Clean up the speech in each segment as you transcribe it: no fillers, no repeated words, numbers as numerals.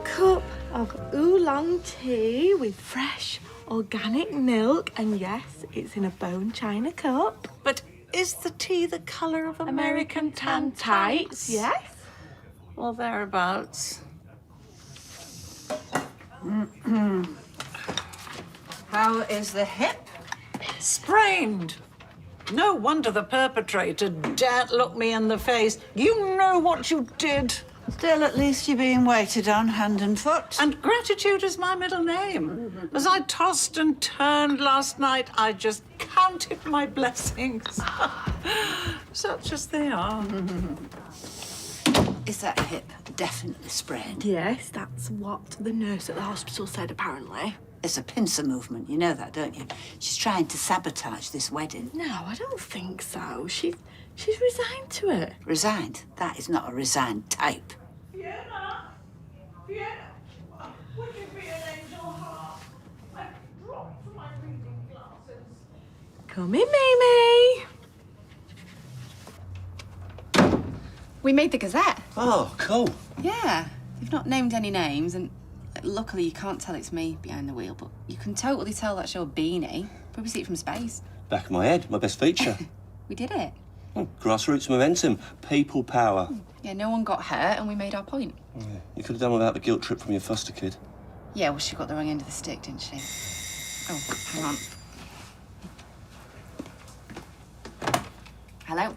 cup of oolong tea with fresh organic milk, and yes, it's in a bone china cup. But is the tea the colour of American tan tights, yes. Well, thereabouts. How is the hip? Sprained. No wonder the perpetrator daren't look me in the face. You know what you did. Still, at least you're being waited on hand and foot. And gratitude is my middle name. As I tossed and turned last night, I just counted my blessings. Such as they are. Is that hip definitely sprained? Yes, that's what the nurse at the hospital said, apparently. It's a pincer movement, you know that, don't you? She's trying to sabotage this wedding. No, I don't think so. She's resigned to it. Resigned? That is not a resigned type. Fiona! Fiona! Would you be an angel heart? I've dropped my reading glasses. Come in, Mimi. We made the Gazette. Oh, cool. Yeah. They've not named any names, and luckily you can't tell it's me behind the wheel, but you can totally tell that's your beanie. Probably see it from space. Back of my head, my best feature. We did it. Grassroots momentum, people power. Yeah, no one got hurt, and we made our point. Yeah. You could have done without the guilt trip from your foster kid. Yeah, well, she got the wrong end of the stick, didn't she? Oh, hang on. Hello?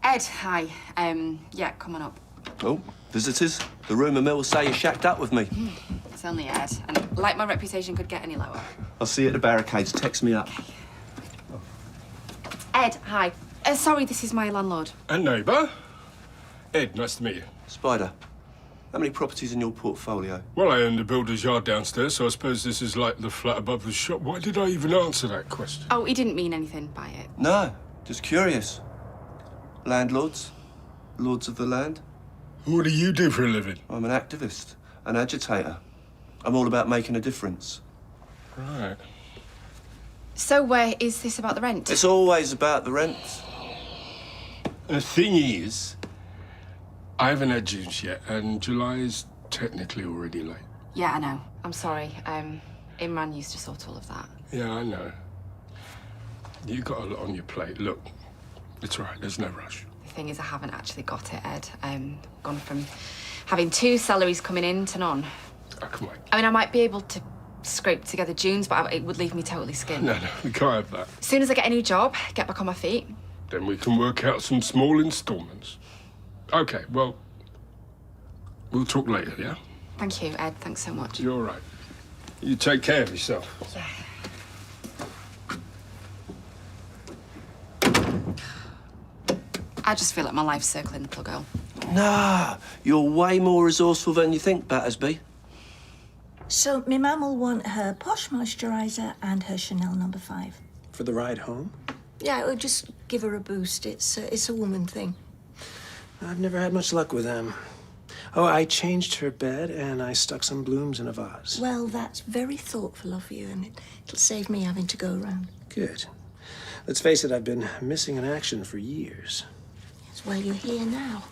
Ed, hi. Yeah, come on up. Oh, visitors. The rumour mill will say you shacked up with me. It's only Ed, and like my reputation could get any lower. I'll see you at the barricades. Text me up. Okay. Ed, hi. Sorry, this is my landlord. A neighbour. Ed, nice to meet you. Spider, how many properties in your portfolio? Well, I own the builder's yard downstairs, so I suppose this is like the flat above the shop. Why did I even answer that question? Oh, he didn't mean anything by it. No, just curious. Landlords? Lords of the land? What do you do for a living? I'm an activist, an agitator. I'm all about making a difference. Right. So, is this about the rent? It's always about the rent. The thing is, I haven't had June's yet, and July is technically already late. Yeah, I know. I'm sorry. Imran used to sort all of that. Yeah, I know. You got a lot on your plate. Look, it's all right. There's no rush. The thing is, I haven't actually got it, Ed. Gone from having 2 salaries coming in to none. I can wait. I mean, I might be able to scrape together June's, but it would leave me totally skinned. No, we can't have that. As soon as I get a new job, get back on my feet. Then we can work out some small instalments. Okay, well, we'll talk later, yeah? Thank you, Ed. Thanks so much. You're all right. You take care of yourself. Yeah. I just feel like my life's circling the plug hole. Nah, you're way more resourceful than you think, Battersby. So, my mum will want her Posh moisturiser and her Chanel No. 5. For the ride home? Yeah, it would just give her a boost. It's a woman thing. I've never had much luck with them. Oh, I changed her bed and I stuck some blooms in a vase. Well, that's very thoughtful of you, and it'll save me having to go around. Good. Let's face it, I've been missing in action for years. Yes, well, you're here now.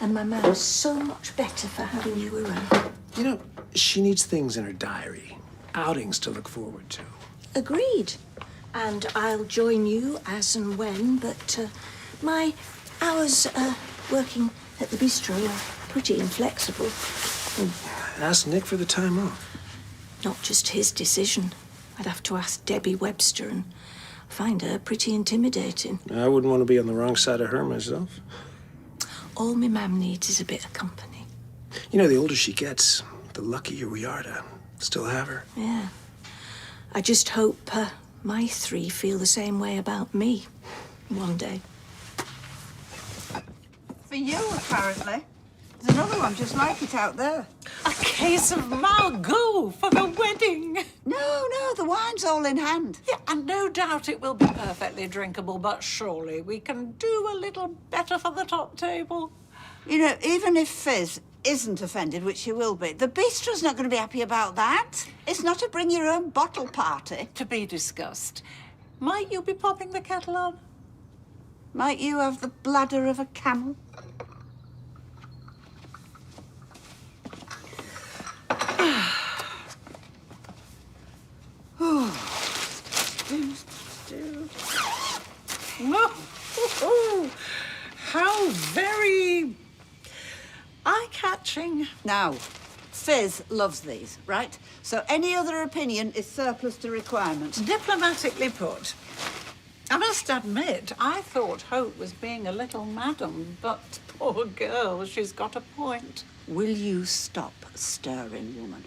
And my mum's so much better for having you around. You know, she needs things in her diary, outings to look forward to. Agreed. And I'll join you as and when, but my hours working at the bistro are pretty inflexible. Ask Nick for the time off. Not just his decision. I'd have to ask Debbie Webster and find her pretty intimidating. I wouldn't want to be on the wrong side of her myself. All my mum needs is a bit of company. You know, the older she gets, the luckier we are to still have her. Yeah. I just hope my 3 feel the same way about me one day. For you, apparently. There's another one just like it out there. A case of Margaux for the wedding. No, the wine's all in hand. Yeah, and no doubt it will be perfectly drinkable, but surely we can do a little better for the top table. You know, even if Fizz isn't offended, which she will be, the bistro's not going to be happy about that. It's not a bring-your-own bottle party. To be discussed. Might you be popping the kettle on? Might you have the bladder of a camel? Oh, how very eye-catching. Now, Fizz loves these, right? So any other opinion is surplus to requirement. Diplomatically put. I must admit, I thought Hope was being a little madam, but poor girl, she's got a point. Will you stop stirring, woman?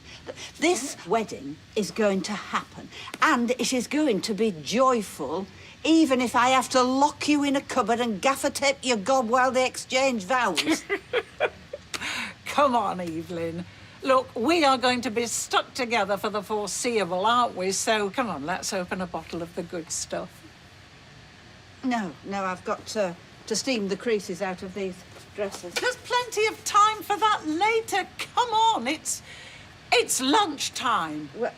This wedding is going to happen, and it is going to be joyful, even if I have to lock you in a cupboard and gaffer tape your gob while they exchange vows. Come on, Evelyn. Look, we are going to be stuck together for the foreseeable, aren't we? So, come on, let's open a bottle of the good stuff. No, I've got to steam the creases out of these dresses. There's plenty of time for that later. Come on, it's lunchtime. Well,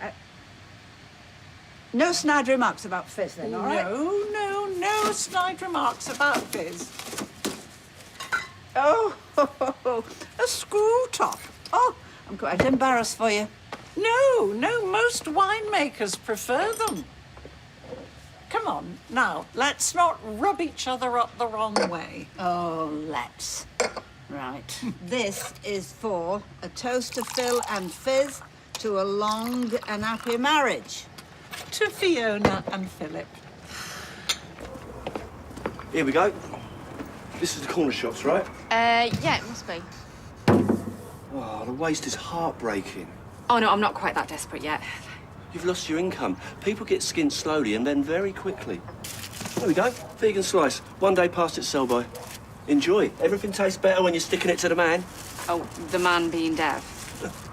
no snide remarks about Fizz then, all right? No snide remarks about Fizz. Oh, a screw top. Oh, I'm quite embarrassed for you. No, most winemakers prefer them. Come on, now, let's not rub each other up the wrong way. Oh, let's. Right. This is for a toast to Phil and Fizz to a long and happy marriage. To Fiona and Philip. Here we go. This is the corner shops, right? Yeah, it must be. Oh, the waste is heartbreaking. Oh, no, I'm not quite that desperate yet. You've lost your income. People get skinned slowly and then very quickly. There we go. Vegan slice. 1 day past its sell-by. Enjoy. Everything tastes better when you're sticking it to the man. Oh, the man being Dev.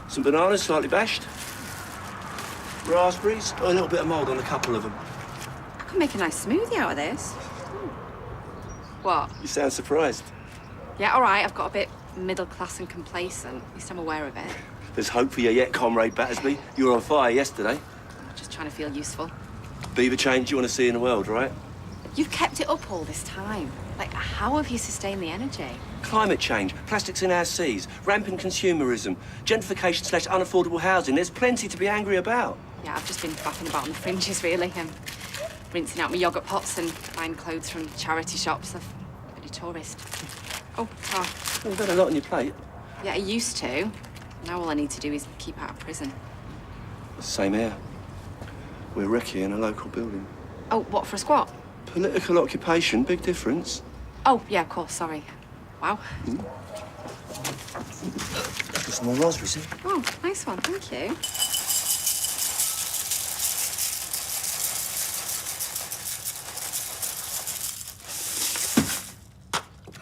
Some bananas, slightly bashed. Raspberries. Oh, a little bit of mould on a couple of them. I could make a nice smoothie out of this. What? You sound surprised. Yeah, all right, I've got a bit middle class and complacent. At least I'm aware of it. There's hope for you yet, Comrade Battersby. You were on fire yesterday. Just trying to feel useful. Be the change you want to see in the world, right? You've kept it up all this time. Like, how have you sustained the energy? Climate change, plastics in our seas, rampant consumerism, gentrification / unaffordable housing. There's plenty to be angry about. Yeah, I've just been faffing about on the fringes, really, and rinsing out my yoghurt pots and buying clothes from charity shops. I've been a tourist. Oh. You've got a lot on your plate. Yeah, I used to. Now all I need to do is keep out of prison. Same here. We're recce in a local building. Oh, what, for a squat? Political occupation, big difference. Oh, yeah, of course, sorry. Wow. Got some more raspberries, eh? Oh, nice one, thank you.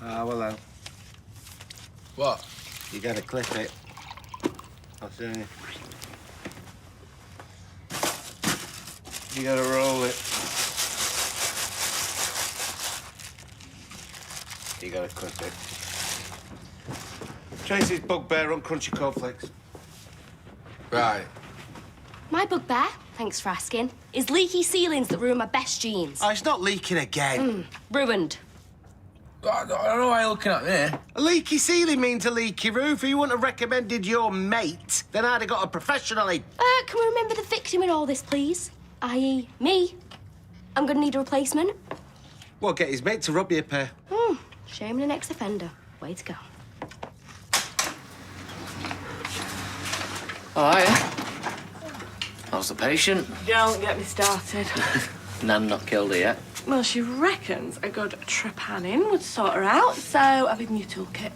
Ah, well, then. What? You gotta clip it. I'll show you. You gotta roll it. You gotta clip it. Tracy's bugbear on crunchy cornflakes. Right. My bugbear, thanks for asking, is leaky ceilings that ruin my best jeans. Oh, it's not leaking again. Ruined. I don't know why you're looking at me. A leaky ceiling means a leaky roof. If you wouldn't have recommended your mate, then I'd have got a professional in. Can we remember the victim in all this, please? I.e., me. I'm gonna need a replacement. Well, get his mate to rub you a pair. Shaming an ex-offender. Way to go. All right. How's the patient? Don't get me started. Nan not killed her yet. Well, she reckons a good trepanning would sort her out, so I've given you a toolkit.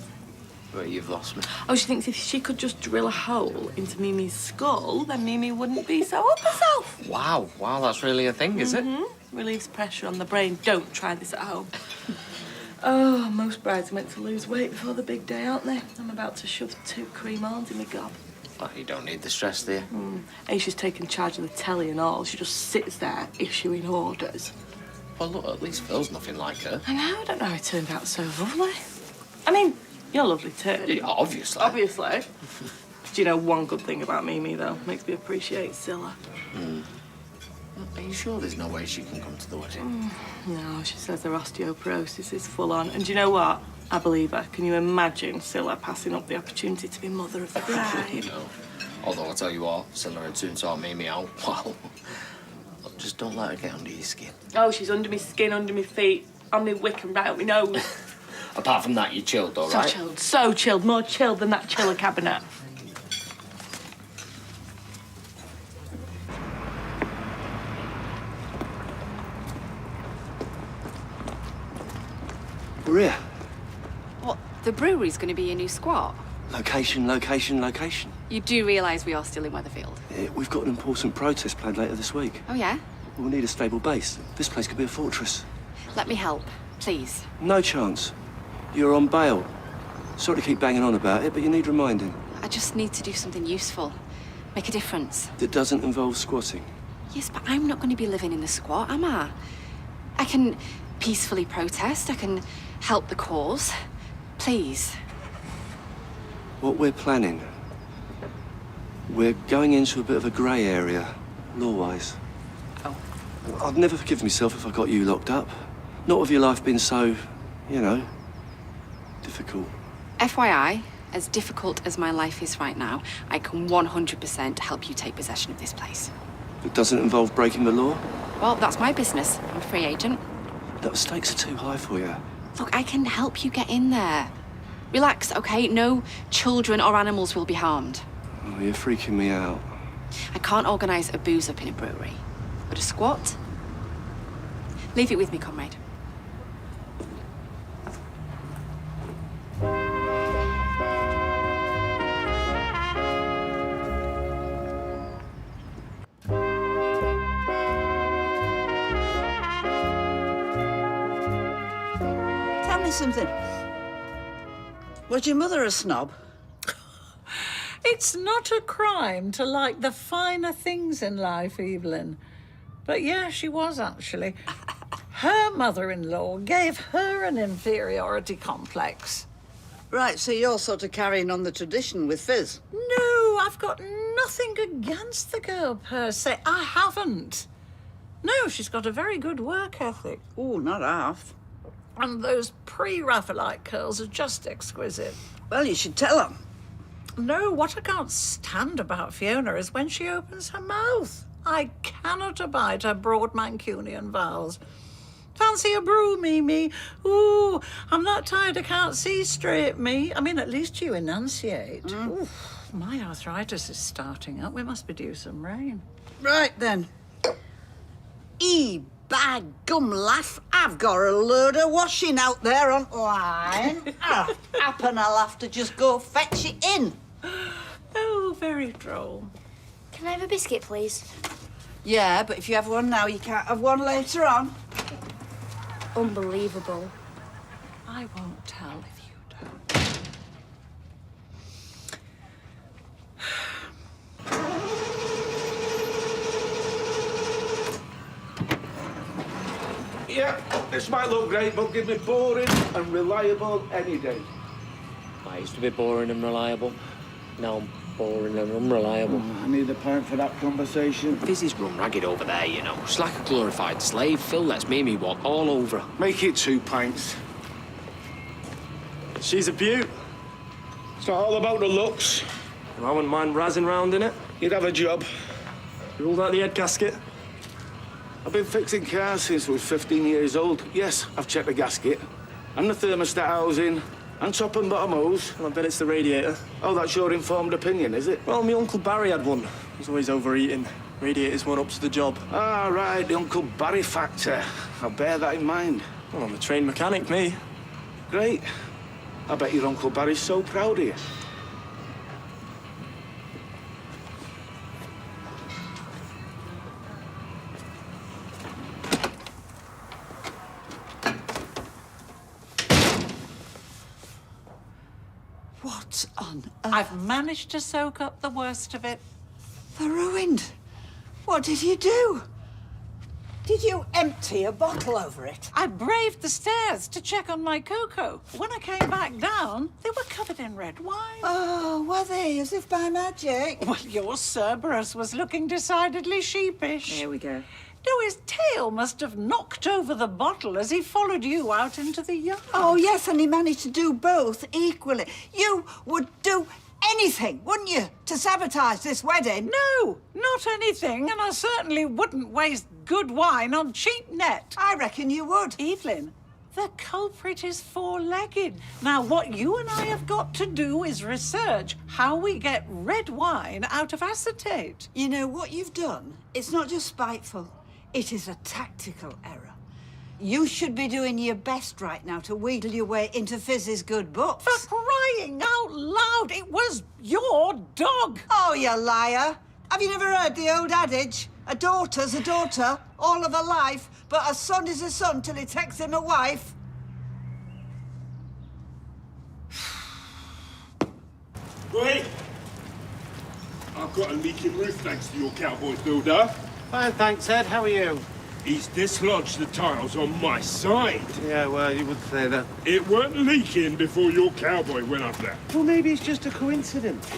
But you've lost me. Oh, she thinks if she could just drill a hole into Mimi's skull, then Mimi wouldn't be so up herself. Wow, that's really a thing, is it? Relieves pressure on the brain. Don't try this at home. Oh, most brides are meant to lose weight before the big day, aren't they? I'm about to shove 2 cream-ons in my gob. Well, you don't need the stress, do you? Aisha's taken charge of the telly and all. She just sits there issuing orders. Well, look, at least Phil's nothing like her. I know, I don't know how it turned out so lovely. I mean, you're lovely too. Yeah, obviously. Obviously. Do you know one good thing about Mimi, though? Makes me appreciate Scylla. Are you sure there's no way she can come to the wedding? No, she says her osteoporosis is full on. And do you know what? I believe her. Can you imagine Scylla passing up the opportunity to be mother of the bride? No. Although I'll tell you what, selling her a tune taught me out. Wow. Just don't let her get under your skin. Oh, she's under my skin, under my feet, on my wick and right up my nose. Apart from that, you're chilled, all So right? chilled, so chilled, more chilled than that chiller cabinet. Maria, What, the brewery's going to be your new squat? location, location, location. You do realise we are still in Weatherfield? We've got an important protest planned later this week. Oh, yeah? We'll need a stable base. This place could be a fortress. Let me help, please. No chance. You're on bail. Sorry to keep banging on about it, but you need reminding. I just need to do something useful. Make a difference. That doesn't involve squatting. Yes, but I'm not going to be living in the squat, am I? I can peacefully protest. I can help the cause. Please. What we're planning, we're going into a bit of a grey area, law-wise. Oh. I'd never forgive myself if I got you locked up. Not with your life being so, you know, difficult. FYI, as difficult as my life is right now, I can 100% help you take possession of this place. It doesn't involve breaking the law? Well, that's my business. I'm a free agent. The stakes are too high for you. Look, I can help you get in there. Relax, okay? No children or animals will be harmed. Oh, you're freaking me out. I can't organise a booze up in a brewery. But a squat? Leave it with me, comrade. Tell me something. Was your mother a snob? It's not a crime to like the finer things in life, Evelyn. But yeah, she was actually. Her mother-in-law gave her an inferiority complex. Right, so you're sort of carrying on the tradition with Fizz. No, I've got nothing against the girl per se. I haven't. No, she's got a very good work ethic. Oh, not half. And those pre-Raphaelite curls are just exquisite. Well, you should tell her. No, what I can't stand about Fiona is when she opens her mouth. I cannot abide her broad Mancunian vowels. Fancy a brew, Mimi. Ooh, I'm that tired I can't see straight, me. I mean, at least you enunciate. Oof, my arthritis is starting up. We must be due some rain. Right, then. By gum, lass, I've got a load of washing out there on line. Happen I'll have to just go fetch it in. Oh, very droll. Can I have a biscuit, please? Yeah, but if you have one now, you can't have one later on. Unbelievable. I won't tell if you don't. Yeah, this might look great, but give me boring and reliable any day. I used to be boring and reliable. Now I'm boring and unreliable. I need a pint for that conversation. Fizzy's run ragged over there, you know. She's like a glorified slave. Phil lets Mimi walk all over her. Make it 2 pints. She's a beaut. It's not all about the looks. I wouldn't mind razzing round in it. You'd have a job. You ruled out the head gasket? I've been fixing cars since I was 15 years old. Yes, I've checked the gasket, and the thermostat housing, and top and bottom hose. Well, I bet it's the radiator. Oh, that's your informed opinion, is it? Well, my Uncle Barry had one. He's always overeating. Radiators weren't up to the job. Ah, right, the Uncle Barry factor. I'll bear that in mind. Well, I'm a trained mechanic, me. Great. I bet your Uncle Barry's so proud of you. What on earth? I've managed to soak up the worst of it. They're ruined. What did you do? Did you empty a bottle over it? I braved the stairs to check on my cocoa. When I came back down, they were covered in red wine. Oh, were they? As if by magic. Well, your Cerberus was looking decidedly sheepish. Here we go. No, his tail must have knocked over the bottle as he followed you out into the yard. Oh, yes, and he managed to do both equally. You would do anything, wouldn't you, to sabotage this wedding? No, not anything, and I certainly wouldn't waste good wine on cheap net. I reckon you would. Evelyn, the culprit is four-legged. Now, what you and I have got to do is research how we get red wine out of acetate. You know, what you've done, it's not just spiteful, it is a tactical error. You should be doing your best right now to wheedle your way into Fizz's good books. For crying out loud, it was your dog. Oh, you liar. Have you never heard the old adage? A daughter's a daughter all of her life, but a son is a son till he takes him a wife. Wait! I've got a leaking roof thanks to your cowboy builder. Fine, thanks, Ed. How are you? He's dislodged the tiles on my side. Yeah, well, you would say that. It weren't leaking before your cowboy went up there. Well, maybe it's just a coincidence.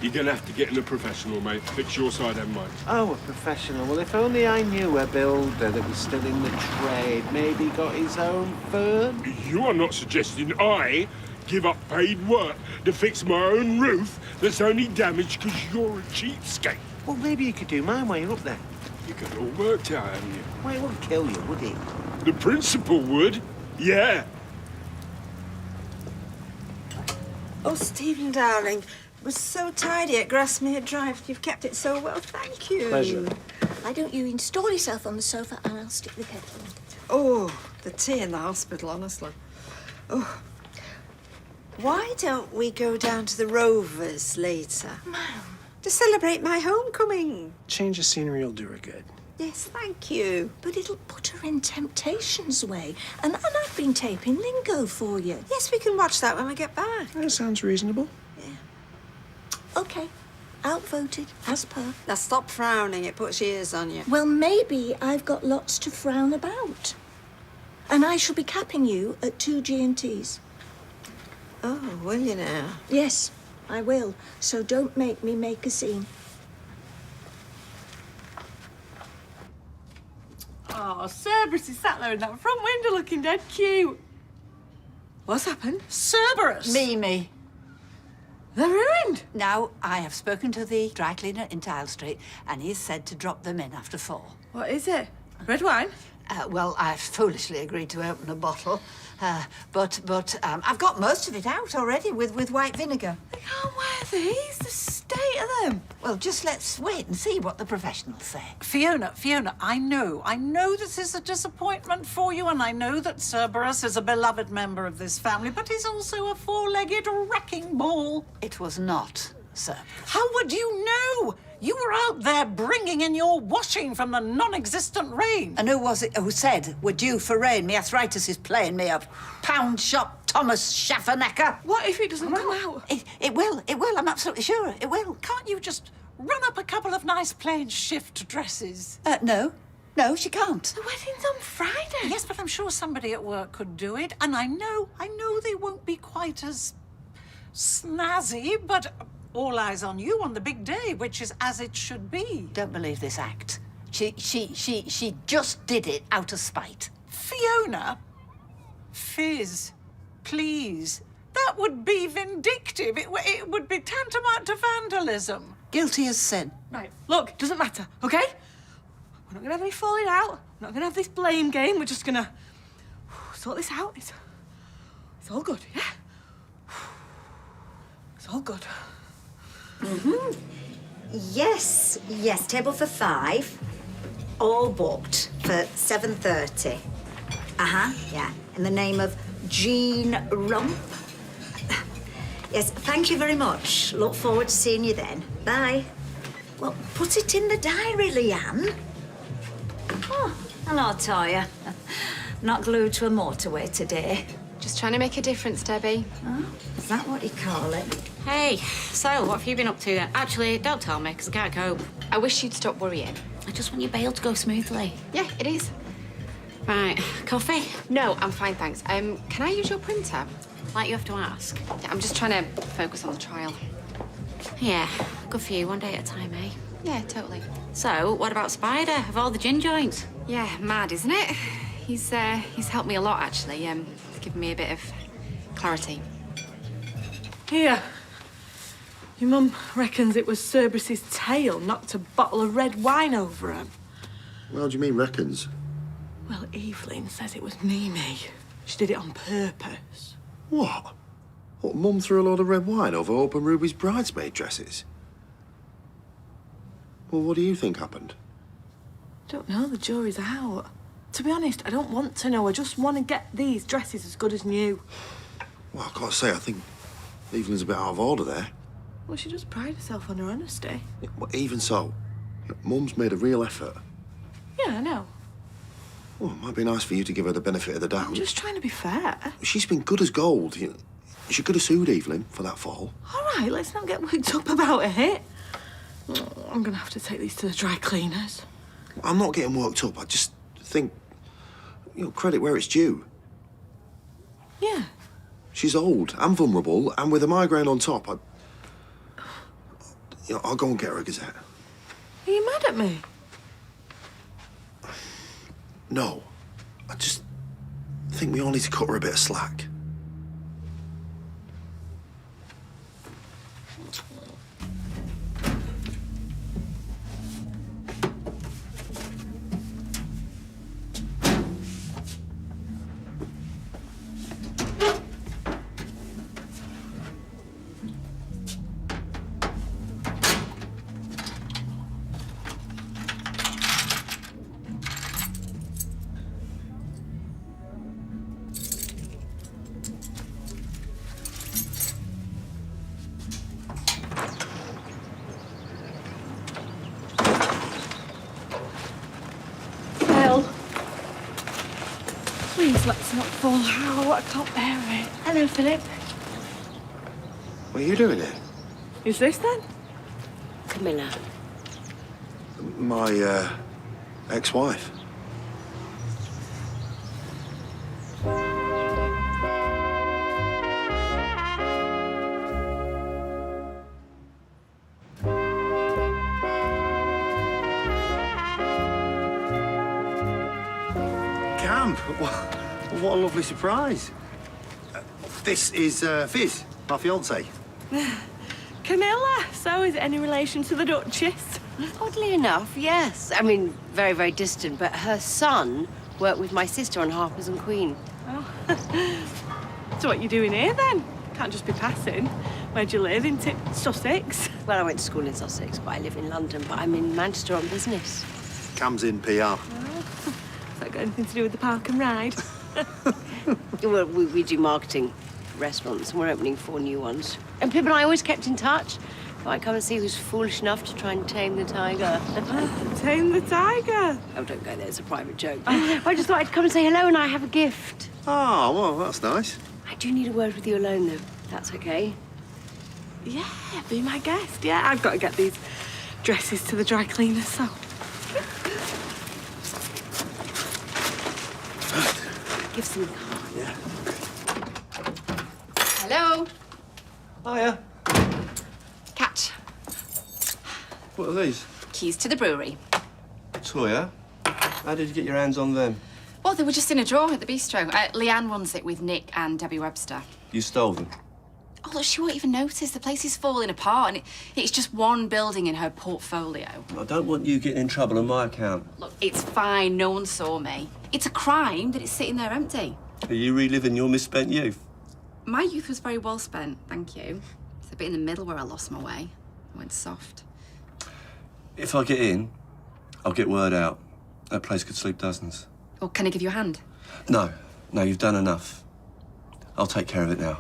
You're gonna have to get in a professional, mate. Fix your side and mine. Oh, a professional. Well, if only I knew a builder that was still in the trade. Maybe got his own firm. You are not suggesting I give up paid work to fix my own roof that's only damaged because you're a cheapskate. Well, maybe you could do mine while you're up there. You got it all worked out, haven't you? Well, it wouldn't kill you, would it? The principal would, yeah. Oh, Stephen, darling, it was so tidy at Grassmere Drive. You've kept it so well, thank you. Pleasure. Why don't you install yourself on the sofa and I'll stick the kettle on. Oh, the tea in the hospital, honestly. Oh. Why don't we go down to the Rovers later? Ma'am. To celebrate my homecoming. Change of scenery will do her good. Yes, thank you. But it'll put her in Temptation's way. And I've been taping Lingo for you. Yes, we can watch that when we get back. That sounds reasonable. OK. Outvoted, as per. Now stop frowning, it puts years on you. Well, maybe I've got lots to frown about. And I shall be capping you at 2 G&Ts. Oh, will you now? Yes, I will. So don't make me make a scene. Oh, Cerberus is sat there in that front window looking dead cute. What's happened? Cerberus! Mimi. They're ruined. Now, I have spoken to the dry cleaner in Tile Street, and he's said to drop them in after 4. What is it? Red wine? Well, I've foolishly agreed to open a bottle, but I've got most of it out already with white vinegar. They can't wear these. The state of them. Well, just let's wait and see what the professionals say. Fiona, I know this is a disappointment for you, and I know that Cerberus is a beloved member of this family, but he's also a four-legged wrecking ball. It was not, Cerberus. How would you know? You were out there bringing in your washing from the non-existent rain. And who was it who said we're due for rain? My arthritis is playing me up. Pound shop Thomas Schaffernecker. What if it doesn't come out? It will. I'm absolutely sure it will. Can't you just run up a couple of nice plain shift dresses? No, she can't. The wedding's on Friday. Yes, but I'm sure somebody at work could do it. And I know they won't be quite as snazzy, but all eyes on you on the big day, which is as it should be. Don't believe this act. She just did it out of spite. Fiona, Fizz, please. That would be vindictive. It would be tantamount to vandalism. Guilty as sin. Right, look, doesn't matter, OK? We're not going to have any falling out. We're not going to have this blame game. We're just going to sort this out. It's all good, yeah? It's all good. Yes, table for 5. All booked for 7:30. Yeah. In the name of Jean Rump. Yes, thank you very much. Look forward to seeing you then. Bye. Well, put it in the diary, Leanne. Oh, hello, Toya. Not glued to a motorway today. Just trying to make a difference, Debbie. Oh, is that what you call it? Hey, so what have you been up to then? Actually, don't tell me, because I can't cope. I wish you'd stop worrying. I just want your bail to go smoothly. Yeah, it is. Right, coffee? No, I'm fine, thanks. Can I use your printer? Like you have to ask. Yeah, I'm just trying to focus on the trial. Yeah, good for you, one day at a time, eh? Yeah, totally. So, what about Spider, of all the gin joints? Yeah, mad, isn't it? He's helped me a lot, actually. He's given me a bit of clarity. Here. Your mum reckons it was Cerberus's tail knocked a bottle of red wine over him. Well, do you mean reckons? Well, Evelyn says it was Mimi. She did it on purpose. What? What, Mum threw a load of red wine over Hope and Ruby's bridesmaid dresses? Well, what do you think happened? Don't know, the jury's out. To be honest, I don't want to know. I just want to get these dresses as good as new. Well, I've got to say, I think Evelyn's a bit out of order there. Well, she does pride herself on her honesty. Yeah, well, even so, Mum's made a real effort. Yeah, I know. Well, it might be nice for you to give her the benefit of the doubt. I'm just trying to be fair. She's been good as gold. She could have sued Evelyn for that fall. All right, let's not get worked up about it. Oh, I'm going to have to take these to the dry cleaners. I'm not getting worked up. I just think, credit where it's due. Yeah. She's old and vulnerable, and with a migraine on top, I'll go and get her a Gazette. Are you mad at me? No. I just think we all need to cut her a bit of slack. Please, let's not fall out. I can't bear it. Hello, Philip. What are you doing here? Who's this, then? Camilla. My, ex-wife. Cam, what a lovely surprise. This is Fizz, my fiancée. Camilla. So, is it any relation to the Duchess? Oddly enough, yes. I mean, very, very distant, but her son worked with my sister on Harper's and Queen. Oh. So what you doing here, then? Can't just be passing. Where'd you live? In Sussex? Well, I went to school in Sussex, but I live in London, but I'm in Manchester on business. Cam's in PR. Oh. Has that got anything to do with the park and ride? Well, we do marketing for restaurants, and we're opening 4 new ones. And Pip and I always kept in touch. Might come and see who's foolish enough to try and tame the tiger. Tame the tiger? Oh, don't go there. It's a private joke. I just thought I'd come and say hello, and I have a gift. Oh, well, that's nice. I do need a word with you alone, though. If that's okay. Yeah, be my guest. Yeah, I've got to get these dresses to the dry cleaners, so. Give some. Yeah. Hello. Hiya. Catch. What are these? Keys to the brewery. Toya? How did you get your hands on them? Well, they were just in a drawer at the bistro. Leanne runs it with Nick and Debbie Webster. You stole them? Oh, look, she won't even notice. The place is falling apart, and it's just one building in her portfolio. I don't want you getting in trouble on my account. Look, it's fine. No one saw me. It's a crime that it's sitting there empty. Are you reliving your misspent youth? My youth was very well spent, thank you. It's a bit in the middle where I lost my way. I went soft. If I get in, I'll get word out. That place could sleep dozens. Well, can I give you a hand? No, you've done enough. I'll take care of it now.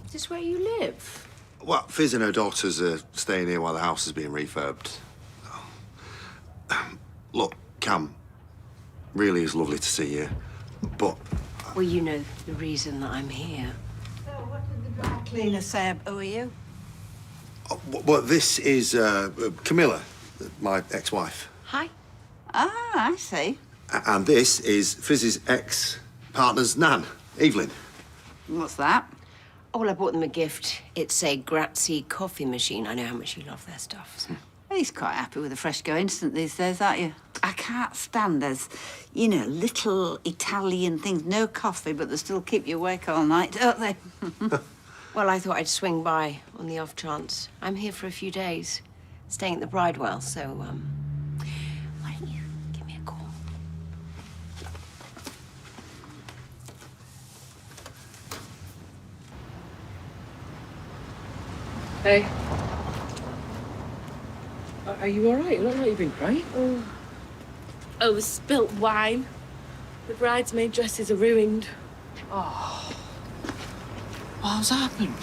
Is this where you live? Well, Fizz and her daughters are staying here while the house is being refurbed. Look, Cam, really is lovely to see you, but... Well, you know the reason that I'm here. So, what did the dry cleaner say about you? Well, this is Camilla, my ex-wife. Hi. Ah, I see. And this is Fizz's ex-partner's nan, Evelyn. What's that? Oh, well, I bought them a gift. It's a Grazie coffee machine. I know how much you love their stuff. So. He's quite happy with a fresh go instant these days, aren't you? I can't stand those, little Italian things. No coffee, but they still keep you awake all night, don't they? Well, I thought I'd swing by on the off chance. I'm here for a few days, staying at the Bridewell, so, why don't you give me a call? Hey. Are you all right? You look like you've been crying. Oh, the spilt wine. The bridesmaid dresses are ruined. Oh. What's happened?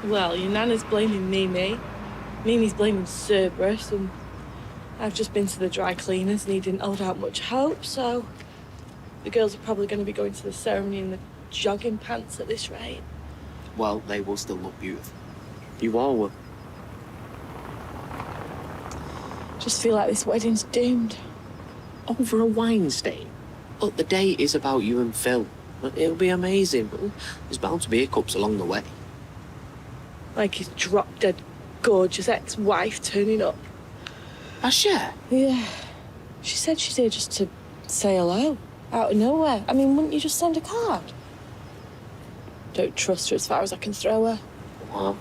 Well, your nana's blaming Mimi. Mimi's blaming Cerberus, and I've just been to the dry cleaners and he didn't hold out much hope, so the girls are probably going to be going to the ceremony in the jogging pants at this rate. Well, they will still look beautiful. You all will. Just feel like this wedding's doomed. Over a wine stain? Look, the day is about you and Phil. It'll be amazing, but there's bound to be hiccups along the way. Like his drop-dead gorgeous ex-wife turning up. Has she? Yeah. She said she's here just to say hello, out of nowhere. I mean, wouldn't you just send a card? Don't trust her as far as I can throw her. Well,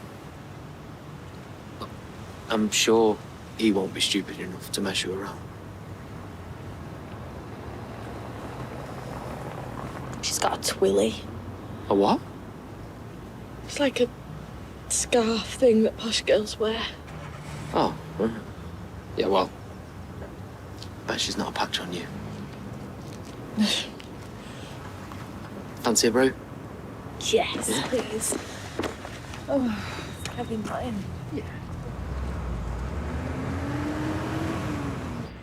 I'm sure he won't be stupid enough to mess you around. She's got a twilly. A what? It's like a scarf thing that posh girls wear. Oh, right. Yeah, well, bet she's not a patch on you. Fancy a brew? Yes, please. Oh, having mine. Yeah.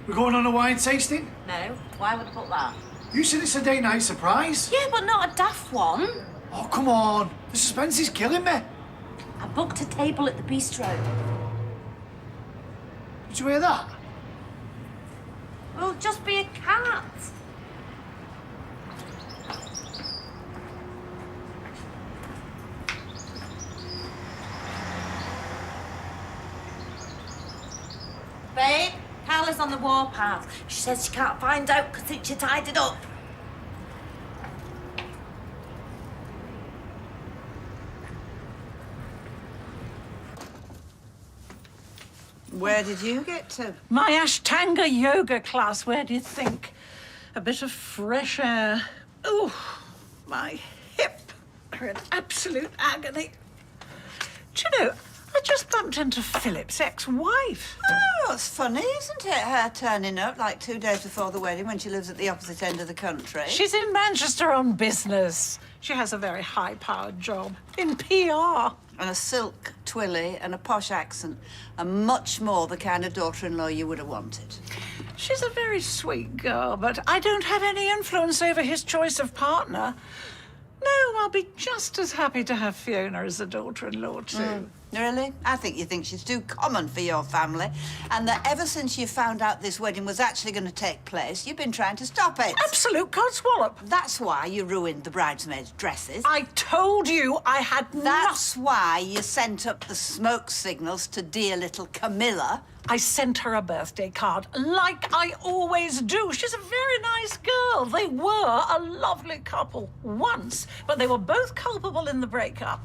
We're going on a wine tasting? No, why would I put that? You said it's a date night surprise. Yeah, but not a daft one. Oh, come on. The suspense is killing me. I booked a table at the bistro. Did you hear that? Well, just be a cat. Babe, Carla's on the warpath. She says she can't find out because she tied it up. Where did you get to? My Ashtanga yoga class, where do you think? A bit of fresh air. Oh, my hip are in absolute agony. Do you know, I just bumped into Philip's ex-wife. Oh, it's funny, isn't it? Her turning up like 2 days before the wedding when she lives at the opposite end of the country. She's in Manchester on business. She has a very high-powered job in PR. And a silk twilly and a posh accent, and much more the kind of daughter-in-law you would have wanted. She's a very sweet girl, but I don't have any influence over his choice of partner. No, I'll be just as happy to have Fiona as a daughter-in-law, too. Really? I think you think she's too common for your family, and that ever since you found out this wedding was actually going to take place, you've been trying to stop it. Absolute codswallop. That's why you ruined the bridesmaids' dresses. I told you I had That's why you sent up the smoke signals to dear little Camilla. I sent her a birthday card, like I always do. She's a very nice girl. They were a lovely couple once, but they were both culpable in the breakup.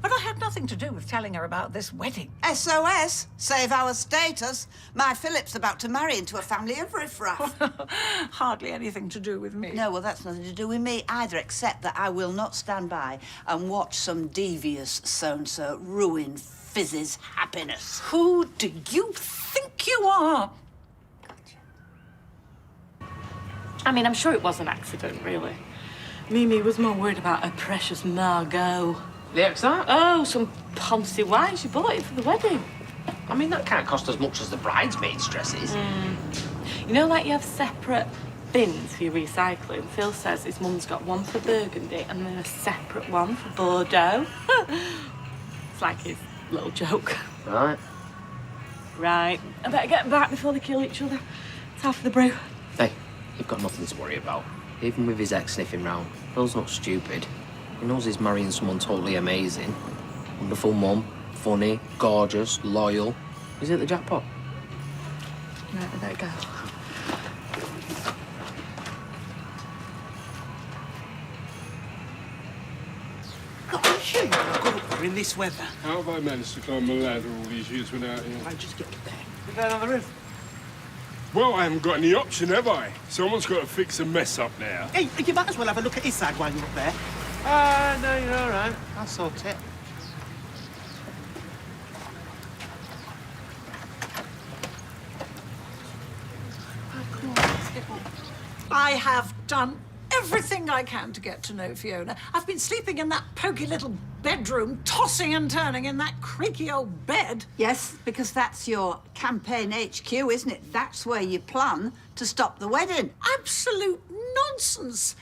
But I had nothing to do with telling her about this wedding. SOS, save our status. My Philip's about to marry into a family of riffraff. Hardly anything to do with me. No, well, that's nothing to do with me either, except that I will not stand by and watch some devious so-and-so ruin Fizz's happiness. Who do you think you are? I mean, I'm sure it was an accident, really. Mimi was more worried about her precious Margot. The ex that? Oh, some Poncy wine. She bought it for the wedding. I mean, that can't cost as much as the bridesmaids' dresses. You know, like you have separate bins for your recycling. Phil says his mum's got one for Burgundy and then a separate one for Bordeaux. It's like his little joke. Right. Right. I better get back before they kill each other. It's half the brew. Hey, you've got nothing to worry about. Even with his ex sniffing round, Phil's not stupid. He knows he's marrying someone totally amazing. Wonderful mum, funny, gorgeous, loyal. He's hit the jackpot. Right, I better go. I'm sure you're not going to in this weather. How have I managed to climb a ladder all these years without you? I'll just get up there. We're going on the roof. Well, I haven't got any option, have I? Someone's got to fix the mess up now. Hey, you might as well have a look at his side while you're up there. No, you're all right. I'll sort it. I have done everything I can to get to know Fiona. I've been sleeping in that poky little bedroom, tossing and turning in that creaky old bed. Yes, because that's your campaign HQ, isn't it? That's where you plan to stop the wedding. Absolute nonsense.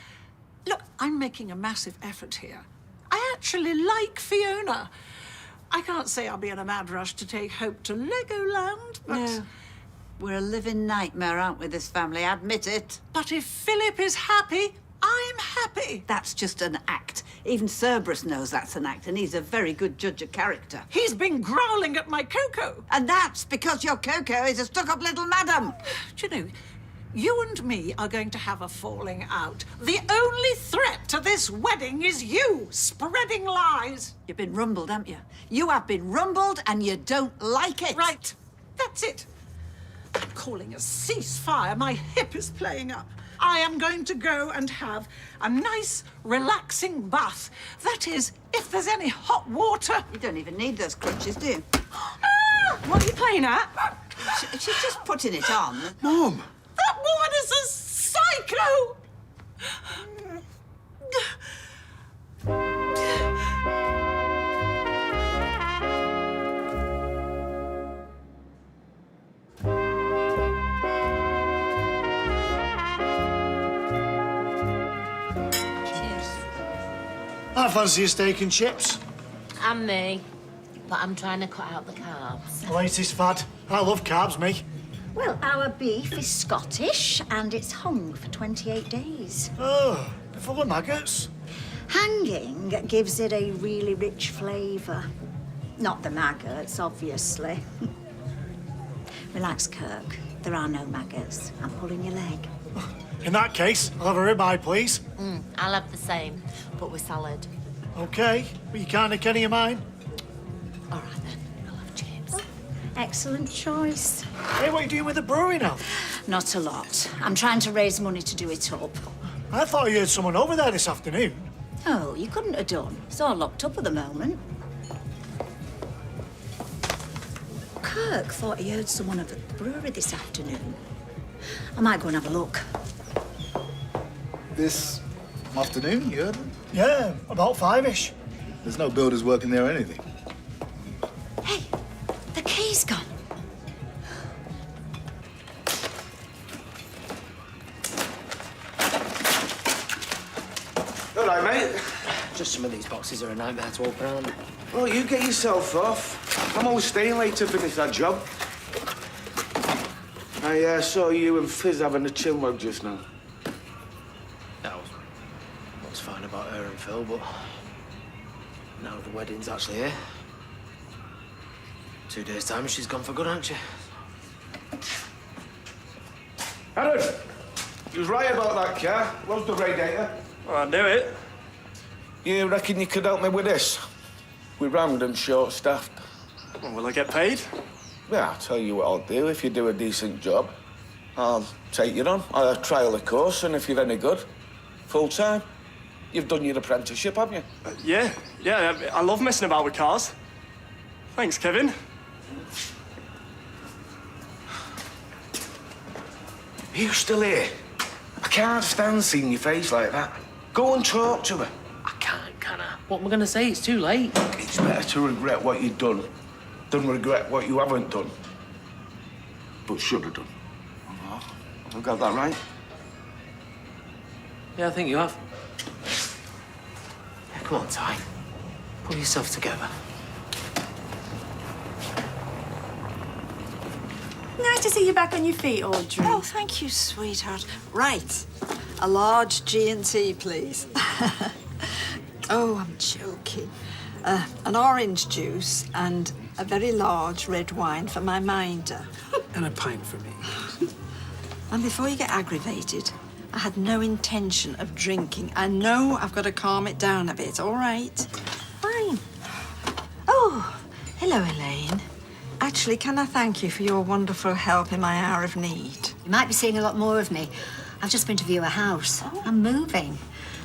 Look, I'm making a massive effort here. I actually like Fiona. I can't say I'll be in a mad rush to take Hope to Legoland, but... No. We're a living nightmare, aren't we, this family? Admit it. But if Philip is happy, I'm happy. That's just an act. Even Cerberus knows that's an act, and he's a very good judge of character. He's been growling at my Coco. And that's because your Coco is a stuck-up little madam. Do you know, you and me are going to have a falling out. The only threat to this wedding is you spreading lies. You've been rumbled, haven't you? You have been rumbled, and you don't like it. Right. That's it. I'm calling a ceasefire. My hip is playing up. I am going to go and have a nice, relaxing bath. That is, if there's any hot water. You don't even need those crutches, do you? What are you playing at? She's just putting it on. Mum! That woman is a psycho! I fancy a steak and chips. And me. But I'm trying to cut out the carbs. Latest fad. I love carbs, me. Well, our beef is Scottish and it's hung for 28 days. Oh, full of maggots. Hanging gives it a really rich flavour. Not the maggots, obviously. Relax, Kirk. There are no maggots. I'm pulling your leg. In that case, I'll have a ribeye, please. I'll have the same, but with salad. OK, but you can't nick any of mine. All right, then. I'll have chips. Excellent choice. Hey, what are you doing with the brewery now? Not a lot. I'm trying to raise money to do it up. I thought you had someone over there this afternoon. Oh, you couldn't have done. It's all locked up at the moment. Kirk thought he heard someone at the brewery this afternoon. I might go and have a look. This afternoon, you heard them? Yeah, about 5-ish. There's no builders working there or anything. Hey, the key's gone. All right, mate. Just some of these boxes are a nightmare to open, aren't they? Well, you get yourself off. I'm always staying late to finish that job. I saw you and Fizz having a chinwag just now. That was fine about her and Phil, but now the wedding's actually here. 2 days' time, she's gone for good, hasn't she? Aaron, you was right about that car. What's the radiator? Well, I knew it. You reckon you could help me with this? We're rammed and short-staffed. Well, will I get paid? Yeah, I'll tell you what I'll do. If you do a decent job, I'll take you on. I'll trial a course, and if you're any good, full-time. You've done your apprenticeship, haven't you? Yeah. I love messing about with cars. Thanks, Kevin. Are you still here? I can't stand seeing your face like that. Go and talk to her. I can't, can I? What am I going to say? It's too late. It's better to regret what you've done than regret what you haven't done. But should have done. I've got that right. Yeah, I think you have. Yeah, come on, Ty. Pull yourself together. Nice to see you back on your feet, Audrey. Oh, thank you, sweetheart. Right. A large G&T, please. Oh, I'm joking. An orange juice and a very large red wine for my minder. And a pint for me. And before you get aggravated, I had no intention of drinking. I know I've got to calm it down a bit, all right? Fine. Hello, Elaine. Actually, can I thank you for your wonderful help in my hour of need? You might be seeing a lot more of me. I've just been to view a house. I'm moving.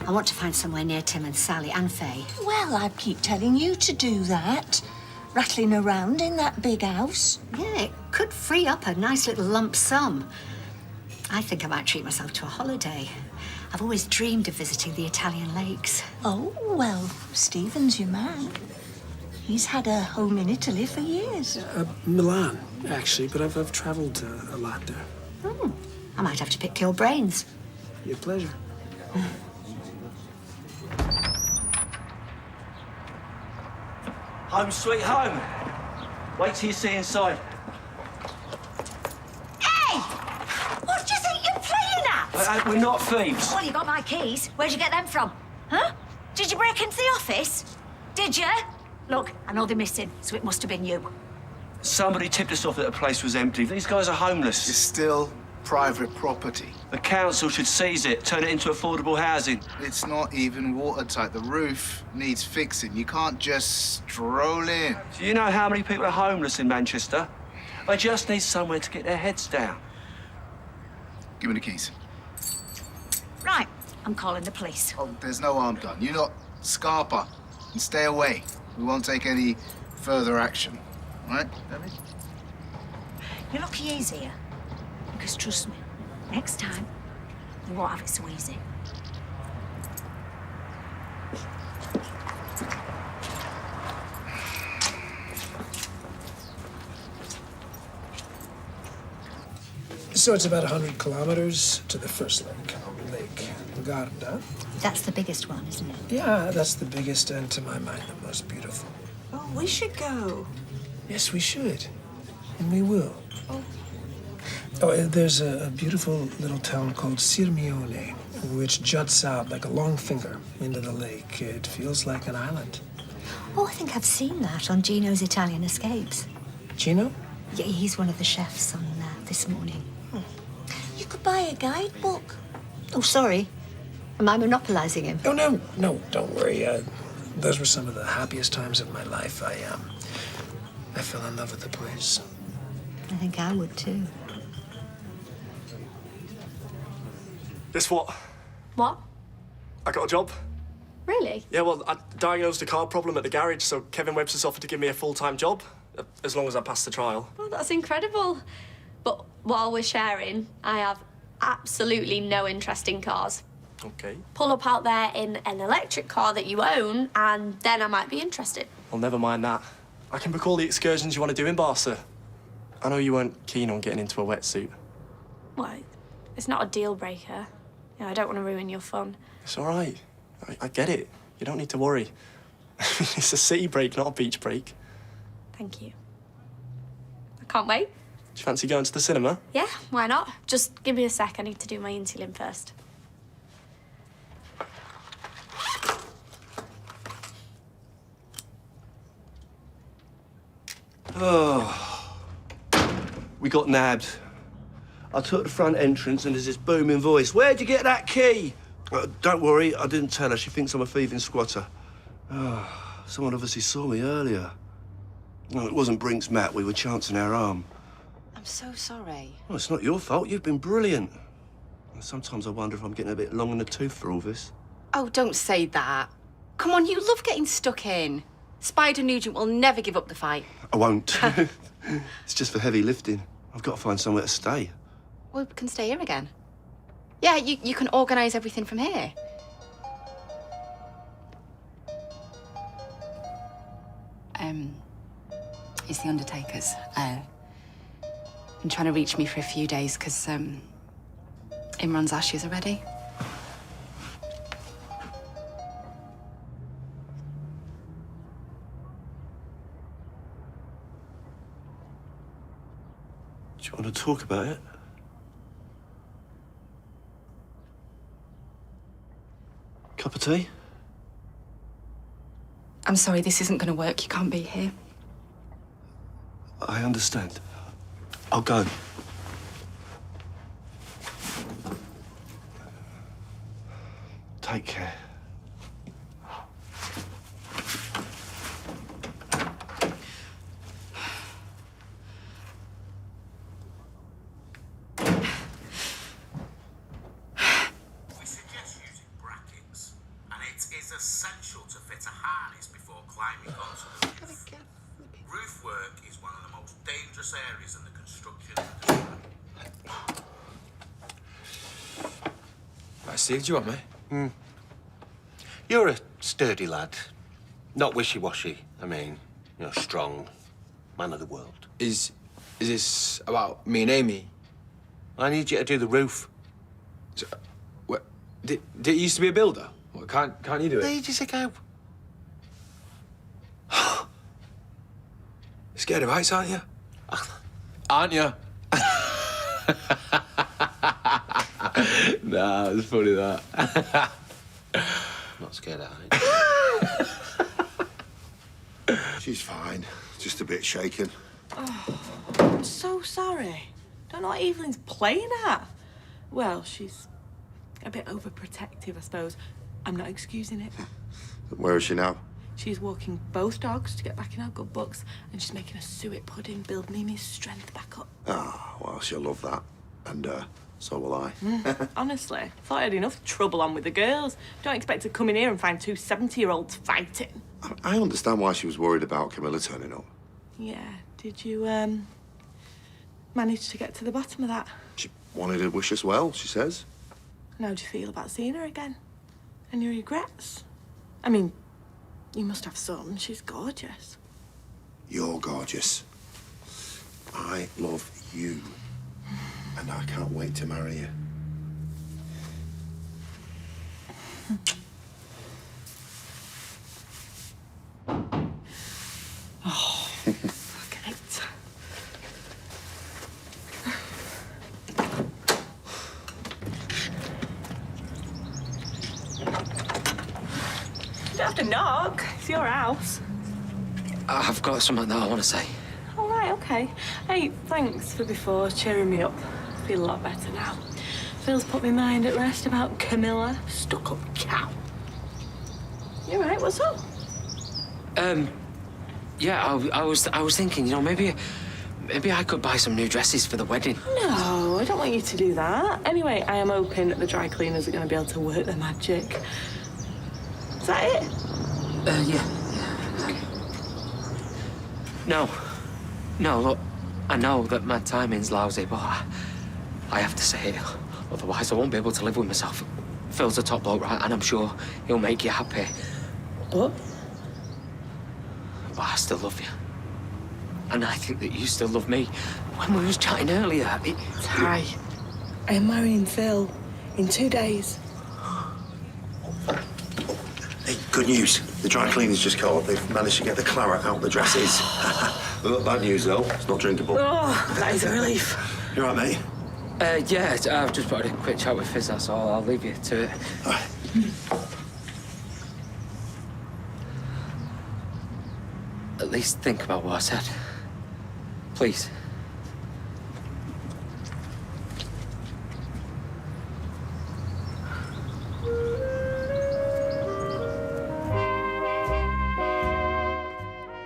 I want to find somewhere near Tim and Sally and Faye. Well, I keep telling you to do that. Rattling around in that big house. Yeah, it could free up a nice little lump sum. I think I might treat myself to a holiday. I've always dreamed of visiting the Italian lakes. Oh, well, Stephen's your man. He's had a home in Italy for years. Milan, actually, but I've travelled a lot there. I might have to pick your brains. Your pleasure. Home sweet home. Wait till you see inside. Hey! What do you think you're playing at? We're not thieves. Well, you got my keys. Where'd you get them from? Huh? Did you break into the office? Did you? Look, I know they're missing, so it must have been you. Somebody tipped us off that the place was empty. These guys are homeless. It's still private property. The council should seize it, turn it into affordable housing. It's not even watertight. The roof needs fixing. You can't just stroll in. Do you know how many people are homeless in Manchester? They just need somewhere to get their heads down. Give me the keys. Right, I'm calling the police. Oh, there's no harm done. You're not Scarpa. And stay away. We won't take any further action. All right, Debbie? You're lucky he's here. Because trust me, next time, you won't have it so easy. So it's about 100 kilometers to the first Lake Garda. That's the biggest one, isn't it? Yeah, that's the biggest and, to my mind, the most beautiful. Oh, we should go. Yes, we should. And we will. Oh, there's a beautiful little town called Sirmione, which juts out like a long finger into the lake. It feels like an island. Oh, I think I've seen that on Gino's Italian Escapes. Gino? Yeah, he's one of the chefs on this morning. You could buy a guidebook. Oh, sorry. Am I monopolising him? Oh, no, don't worry. Those were some of the happiest times of my life. I fell in love with the place. I think I would too. Guess what? What? I got a job. Really? Yeah, well, I diagnosed a car problem at the garage, so Kevin Webster's offered to give me a full-time job, as long as I pass the trial. Oh, that's incredible. But while we're sharing, I have absolutely no interest in cars. Okay. Pull up out there in an electric car that you own, and then I might be interested. Well, never mind that. I can book all the excursions you want to do in Barca. I know you weren't keen on getting into a wetsuit. Well, it's not a deal breaker. You know, I don't want to ruin your fun. It's all right. I get it. You don't need to worry. It's a city break, not a beach break. Thank you. I can't wait. Do you fancy going to the cinema? Yeah, why not? Just give me a sec. I need to do my insulin first. Oh, we got nabbed. I took the front entrance and there's this booming voice. Where'd you get that key? Don't worry, I didn't tell her. She thinks I'm a thieving squatter. Oh, someone obviously saw me earlier. No, it wasn't Brink's Matt. We were chancing our arm. I'm so sorry. Well, it's not your fault. You've been brilliant. Sometimes I wonder if I'm getting a bit long in the tooth for all this. Oh, don't say that. Come on, you love getting stuck in. Spider Nugent will never give up the fight. I won't. It's just for heavy lifting. I've got to find somewhere to stay. We can stay here again. Yeah, you can organise everything from here. It's the undertakers. Been trying to reach me for a few days because Imran's ashes are ready. Do you want to talk about it? Cup of tea? I'm sorry, this isn't going to work. You can't be here. I understand. I'll go. Take care. essential to fit a harness before climbing onto the roof. Roof work is one of the most dangerous areas in the construction industry. Right, Steve, do you want me? You're a sturdy lad. Not wishy-washy. I mean, strong. Man of the world. Is this about me and Amy? I need you to do the roof. So, what, did it used to be a builder? What, can't you do it? Ages ago. Scared of heights, aren't you? Aren't you? Nah, it's funny that. Not scared of heights. She's fine. Just a bit shaken. Oh, I'm so sorry. Don't know what Evelyn's playing at. Well, she's a bit overprotective, I suppose. I'm not excusing it. Where is she now? She's walking both dogs to get back in our good books, and she's making a suet pudding, build Mimi's strength back up. Ah, well, she'll love that. And, so will I. Honestly, I thought I had enough trouble on with the girls. Don't expect to come in here and find two 70-year-olds fighting. I understand why she was worried about Camilla turning up. Yeah, did you, manage to get to the bottom of that? She wanted to wish us well, she says. And how do you feel about seeing her again? Any regrets? I mean, you must have some. She's gorgeous. You're gorgeous. I love you. And I can't wait to marry you. Oh, look at it. You don't have to knock. It's your house. I've got something that I want to say. All right, okay. Hey, thanks for before cheering me up. I feel a lot better now. Phil's put my mind at rest about Camilla, stuck-up cow. You all right? What's up? Yeah, I was thinking, maybe I could buy some new dresses for the wedding. No, I don't want you to do that. Anyway, I am hoping that the dry cleaners are going to be able to work their magic. Is that it? Yeah. Okay. No, look, I know that my timing's lousy, but I have to say it. Otherwise, I won't be able to live with myself. Phil's a top bloke, right? And I'm sure he'll make you happy. What? But I still love you. And I think that you still love me. When we was chatting earlier, Ty, I am marrying Phil in 2 days. Hey, good news. The dry cleaners just called. They've managed to get the claret out the dresses. Bad news, though. It's not drinkable. Oh, that is a relief. You all right, mate? Yeah, I've just had a quick chat with Fizz, that's all. I'll leave you to it. All right. At least think about what I said. Please.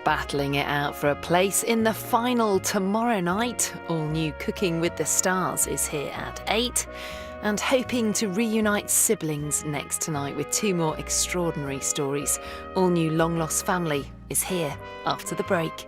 Battling it out for a place in the final tomorrow night. All new Cooking with the Stars is here at 8. And hoping to reunite siblings next tonight with 2 more extraordinary stories. All new Long Lost Family is here after the break.